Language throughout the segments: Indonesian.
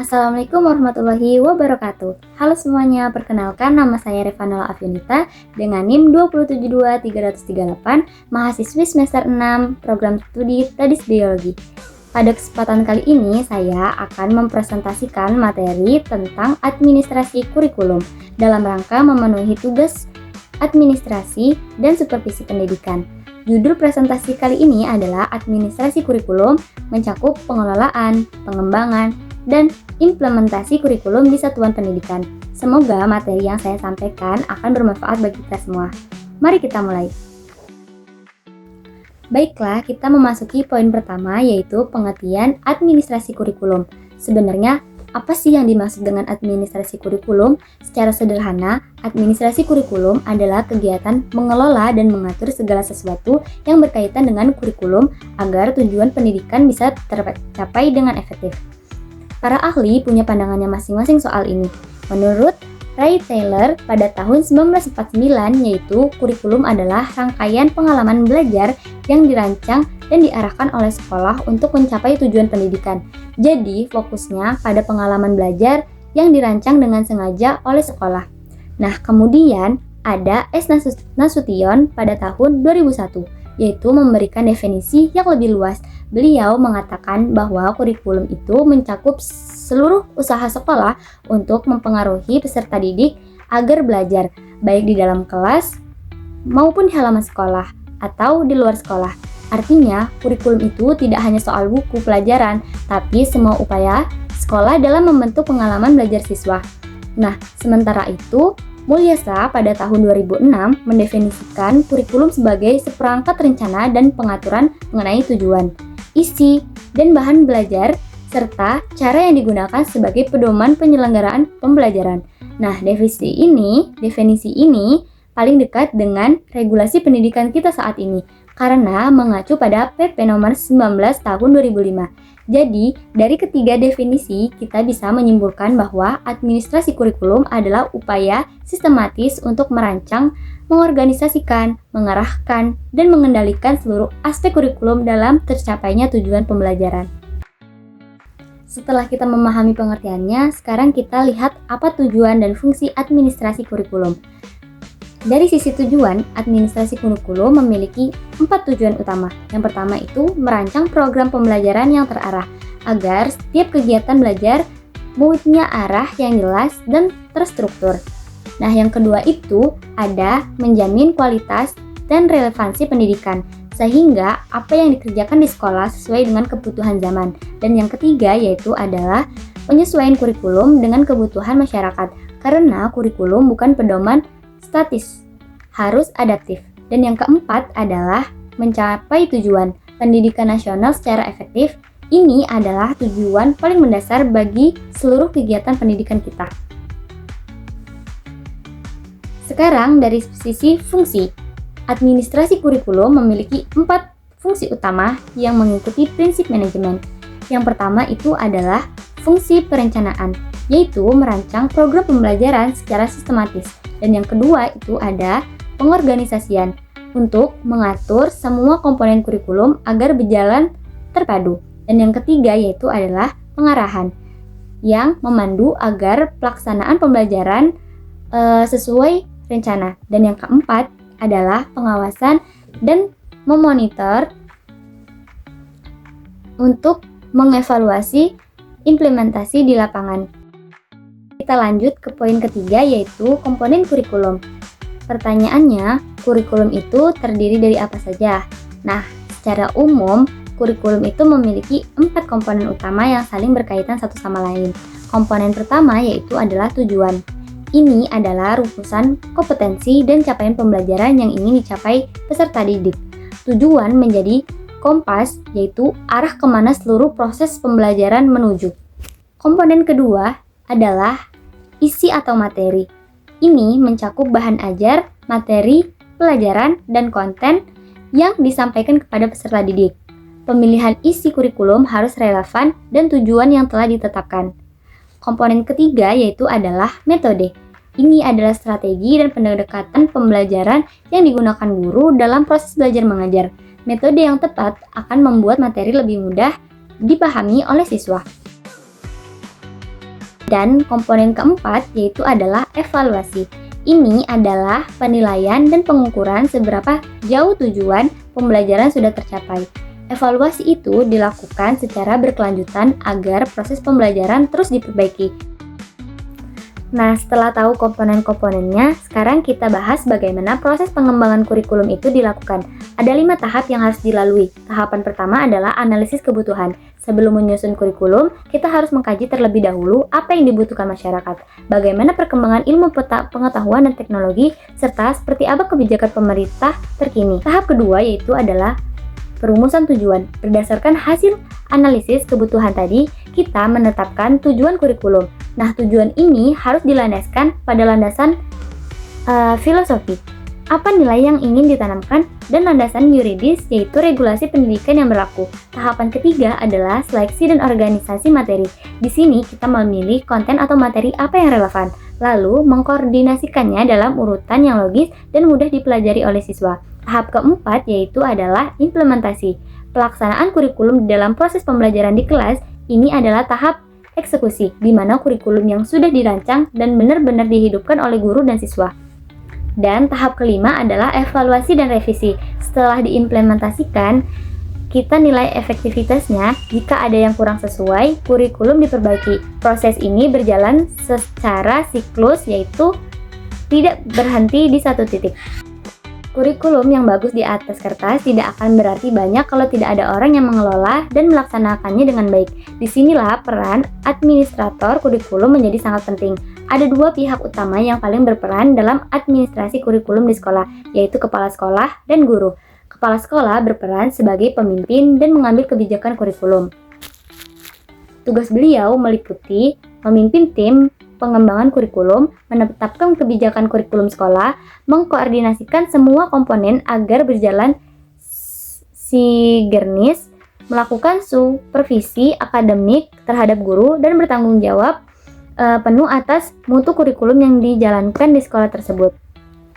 Assalamualaikum warahmatullahi wabarakatuh. Halo semuanya, perkenalkan nama saya Revanala Afianita dengan NIM 2722338, mahasiswi semester 6, program studi Tadis Biologi. Pada kesempatan kali ini, saya akan mempresentasikan materi tentang administrasi kurikulum dalam rangka memenuhi tugas administrasi dan supervisi pendidikan. Judul presentasi kali ini adalah Administrasi Kurikulum, mencakup pengelolaan, pengembangan, dan implementasi kurikulum di satuan pendidikan. Semoga materi yang saya sampaikan akan bermanfaat bagi kita semua. Mari kita mulai. Baiklah, kita memasuki poin pertama, yaitu pengertian administrasi kurikulum. Sebenarnya, apa sih yang dimaksud dengan administrasi kurikulum? Secara sederhana, administrasi kurikulum adalah kegiatan mengelola dan mengatur segala sesuatu yang berkaitan dengan kurikulum agar tujuan pendidikan bisa tercapai dengan efektif. Para ahli punya pandangannya masing-masing soal ini. Menurut Ray Taylor, pada tahun 1949, yaitu kurikulum adalah rangkaian pengalaman belajar yang dirancang dan diarahkan oleh sekolah untuk mencapai tujuan pendidikan. Jadi, fokusnya pada pengalaman belajar yang dirancang dengan sengaja oleh sekolah. Nah, kemudian ada S. Nasution pada tahun 2001, yaitu memberikan definisi yang lebih luas. Beliau mengatakan bahwa kurikulum itu mencakup seluruh usaha sekolah untuk mempengaruhi peserta didik agar belajar, baik di dalam kelas maupun di halaman sekolah atau di luar sekolah. Artinya, kurikulum itu tidak hanya soal buku pelajaran, tapi semua upaya sekolah dalam membentuk pengalaman belajar siswa. Nah, sementara itu, Mulyasa pada tahun 2006 mendefinisikan kurikulum sebagai seperangkat rencana dan pengaturan mengenai tujuan, isi, dan bahan belajar, serta cara yang digunakan sebagai pedoman penyelenggaraan pembelajaran. Nah, definisi ini paling dekat dengan regulasi pendidikan kita saat ini, karena mengacu pada PP nomor 19 tahun 2005. Jadi, dari ketiga definisi, kita bisa menyimpulkan bahwa administrasi kurikulum adalah upaya sistematis untuk merancang, mengorganisasikan, mengarahkan, dan mengendalikan seluruh aspek kurikulum dalam tercapainya tujuan pembelajaran. Setelah kita memahami pengertiannya, sekarang kita lihat apa tujuan dan fungsi administrasi kurikulum. Dari sisi tujuan, administrasi kurikulum memiliki 4 tujuan utama. Yang pertama itu merancang program pembelajaran yang terarah, agar setiap kegiatan belajar punya arah yang jelas dan terstruktur. Nah, yang kedua itu ada menjamin kualitas dan relevansi pendidikan, sehingga apa yang dikerjakan di sekolah sesuai dengan kebutuhan zaman. Dan yang ketiga yaitu adalah penyesuaian kurikulum dengan kebutuhan masyarakat, karena kurikulum bukan pedoman statis, harus adaptif. Dan yang keempat adalah mencapai tujuan pendidikan nasional secara efektif. Ini adalah tujuan paling mendasar bagi seluruh kegiatan pendidikan kita. Sekarang dari sisi fungsi, administrasi kurikulum memiliki 4 fungsi utama yang mengikuti prinsip manajemen. Yang pertama itu adalah fungsi perencanaan, yaitu merancang program pembelajaran secara sistematis. Dan yang kedua itu ada pengorganisasian, untuk mengatur semua komponen kurikulum agar berjalan terpadu. Dan yang ketiga yaitu adalah pengarahan, yang memandu agar pelaksanaan pembelajaran sesuai rencana. Dan yang keempat adalah pengawasan dan memonitor untuk mengevaluasi implementasi di lapangan. Kita lanjut ke poin ketiga yaitu komponen kurikulum. Pertanyaannya, kurikulum itu terdiri dari apa saja? Nah, secara umum, kurikulum itu memiliki 4 komponen utama yang saling berkaitan satu sama lain. Komponen pertama yaitu adalah tujuan. Ini adalah rumusan kompetensi dan capaian pembelajaran yang ingin dicapai peserta didik. Tujuan menjadi kompas, yaitu arah kemana seluruh proses pembelajaran menuju. Komponen kedua adalah isi atau materi. Ini mencakup bahan ajar, materi, pelajaran, dan konten yang disampaikan kepada peserta didik. Pemilihan isi kurikulum harus relevan dan tujuan yang telah ditetapkan. Komponen ketiga yaitu adalah metode. Ini adalah strategi dan pendekatan pembelajaran yang digunakan guru dalam proses belajar mengajar. Metode yang tepat akan membuat materi lebih mudah dipahami oleh siswa. Dan komponen keempat yaitu adalah evaluasi. Ini adalah penilaian dan pengukuran seberapa jauh tujuan pembelajaran sudah tercapai. Evaluasi itu dilakukan secara berkelanjutan agar proses pembelajaran terus diperbaiki. Nah, setelah tahu komponen-komponennya, sekarang kita bahas bagaimana proses pengembangan kurikulum itu dilakukan. Ada 5 tahap yang harus dilalui. Tahapan pertama adalah analisis kebutuhan. Sebelum menyusun kurikulum, kita harus mengkaji terlebih dahulu apa yang dibutuhkan masyarakat, bagaimana perkembangan ilmu pengetahuan dan teknologi, serta seperti apa kebijakan pemerintah terkini. Tahap kedua yaitu adalah perumusan tujuan. Berdasarkan hasil analisis kebutuhan tadi, kita menetapkan tujuan kurikulum. Nah, tujuan ini harus dilandaskan pada landasan filosofi. Apa nilai yang ingin ditanamkan dan landasan yuridis yaitu regulasi pendidikan yang berlaku. Tahapan ketiga adalah seleksi dan organisasi materi. Di sini kita memilih konten atau materi apa yang relevan, lalu mengkoordinasikannya dalam urutan yang logis dan mudah dipelajari oleh siswa. Tahap keempat yaitu adalah implementasi. Pelaksanaan kurikulum di dalam proses pembelajaran di kelas ini adalah tahap eksekusi, di mana kurikulum yang sudah dirancang dan benar-benar dihidupkan oleh guru dan siswa. Dan tahap kelima adalah evaluasi dan revisi. Setelah diimplementasikan, kita nilai efektivitasnya. Jika ada yang kurang sesuai, kurikulum diperbaiki. Proses ini berjalan secara siklus, yaitu tidak berhenti di satu titik. Kurikulum yang bagus di atas kertas tidak akan berarti banyak kalau tidak ada orang yang mengelola dan melaksanakannya dengan baik. Disinilah peran administrator kurikulum menjadi sangat penting. Ada 2 pihak utama yang paling berperan dalam administrasi kurikulum di sekolah, yaitu kepala sekolah dan guru. Kepala sekolah berperan sebagai pemimpin dan mengambil kebijakan kurikulum. Tugas beliau meliputi memimpin tim pengembangan kurikulum, menetapkan kebijakan kurikulum sekolah, mengkoordinasikan semua komponen agar berjalan sinkronis, melakukan supervisi akademik terhadap guru, dan bertanggung jawab penuh atas mutu kurikulum yang dijalankan di sekolah tersebut.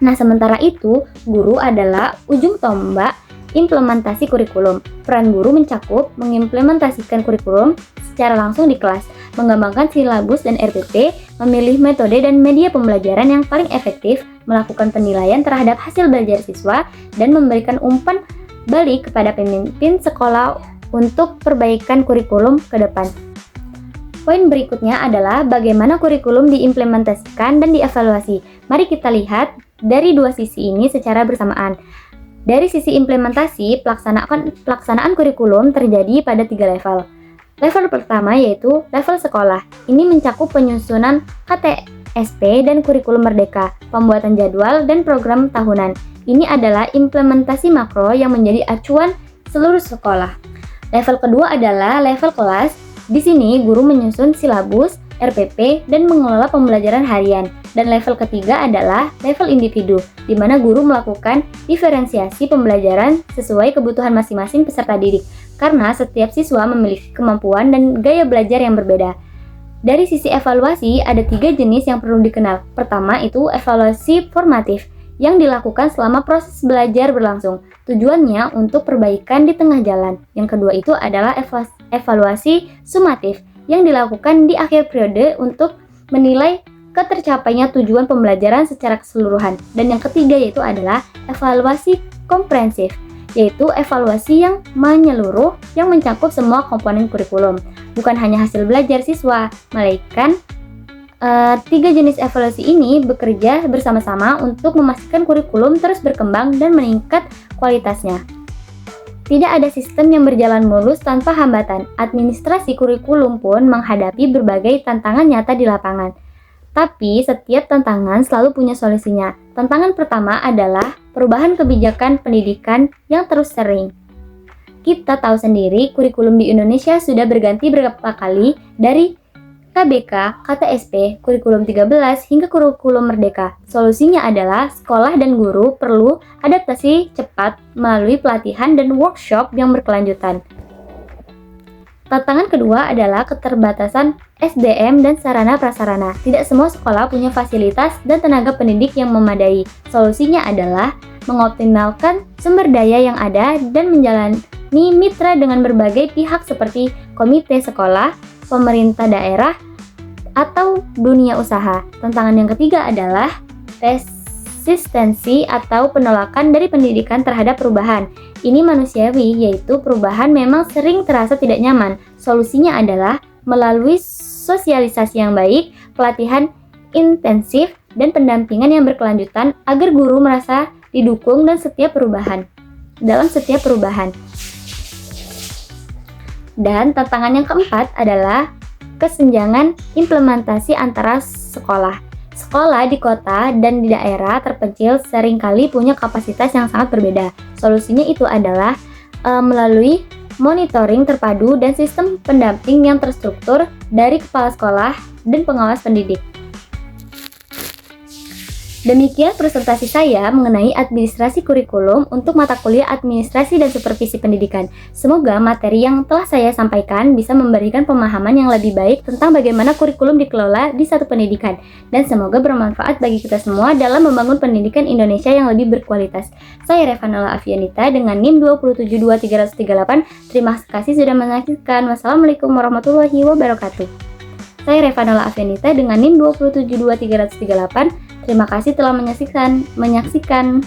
Nah, sementara itu, guru adalah ujung tombak implementasi kurikulum. Peran guru mencakup mengimplementasikan kurikulum secara langsung di kelas, mengembangkan silabus dan RPP, memilih metode dan media pembelajaran yang paling efektif, melakukan penilaian terhadap hasil belajar siswa, dan memberikan umpan balik kepada pemimpin sekolah untuk perbaikan kurikulum ke depan. Poin berikutnya adalah bagaimana kurikulum diimplementasikan dan dievaluasi. Mari kita lihat dari 2 sisi ini secara bersamaan. Dari sisi implementasi, pelaksanaan kurikulum terjadi pada 3 level. Level pertama yaitu level sekolah. Ini mencakup penyusunan KTSP dan kurikulum merdeka, pembuatan jadwal dan program tahunan. Ini adalah implementasi makro yang menjadi acuan seluruh sekolah. Level kedua adalah level kelas. Di sini guru menyusun silabus, RPP, dan mengelola pembelajaran harian. Dan level ketiga adalah level individu, di mana guru melakukan diferensiasi pembelajaran sesuai kebutuhan masing-masing peserta didik, karena setiap siswa memiliki kemampuan dan gaya belajar yang berbeda. Dari sisi evaluasi, ada 3 jenis yang perlu dikenal. Pertama itu evaluasi formatif, yang dilakukan selama proses belajar berlangsung. Tujuannya untuk perbaikan di tengah jalan. Yang kedua itu adalah evaluasi sumatif, yang dilakukan di akhir periode untuk menilai ketercapainya tujuan pembelajaran secara keseluruhan. Dan yang ketiga yaitu adalah evaluasi komprehensif, yaitu evaluasi yang menyeluruh yang mencakup semua komponen kurikulum, bukan hanya hasil belajar siswa, melainkan 3 jenis evaluasi ini bekerja bersama-sama untuk memastikan kurikulum terus berkembang dan meningkat kualitasnya. Tidak ada sistem yang berjalan mulus tanpa hambatan. Administrasi kurikulum pun menghadapi berbagai tantangan nyata di lapangan. Tapi setiap tantangan selalu punya solusinya. Tantangan pertama adalah perubahan kebijakan pendidikan yang terus sering. Kita tahu sendiri kurikulum di Indonesia sudah berganti beberapa kali dari KBK, KTSP, kurikulum 13 hingga kurikulum merdeka. Solusinya adalah sekolah dan guru perlu adaptasi cepat melalui pelatihan dan workshop yang berkelanjutan. Tantangan kedua adalah keterbatasan SDM dan sarana prasarana. Tidak semua sekolah punya fasilitas dan tenaga pendidik yang memadai. Solusinya adalah mengoptimalkan sumber daya yang ada dan menjalani mitra dengan berbagai pihak seperti komite sekolah, pemerintah daerah, atau dunia usaha. Tantangan yang ketiga adalah resistensi atau penolakan dari pendidikan terhadap perubahan. Ini manusiawi, yaitu perubahan memang sering terasa tidak nyaman. Solusinya adalah melalui sosialisasi yang baik, pelatihan intensif, dan pendampingan yang berkelanjutan agar guru merasa didukung dan dalam setiap perubahan. Dan tantangan yang keempat adalah kesenjangan implementasi antara sekolah. Sekolah di kota dan di daerah terpencil seringkali punya kapasitas yang sangat berbeda. Solusinya itu adalah melalui monitoring terpadu dan sistem pendamping yang terstruktur dari kepala sekolah dan pengawas pendidik. Demikian presentasi saya mengenai administrasi kurikulum untuk mata kuliah administrasi dan supervisi pendidikan. Semoga materi yang telah saya sampaikan bisa memberikan pemahaman yang lebih baik tentang bagaimana kurikulum dikelola di satu pendidikan. Dan semoga bermanfaat bagi kita semua dalam membangun pendidikan Indonesia yang lebih berkualitas. Saya Revanala Afianita dengan NIM 272.338. Terima kasih sudah menyaksikan. Wassalamualaikum warahmatullahi wabarakatuh. Saya Revanala Afianita dengan NIM 272.338. Terima kasih telah menyaksikan.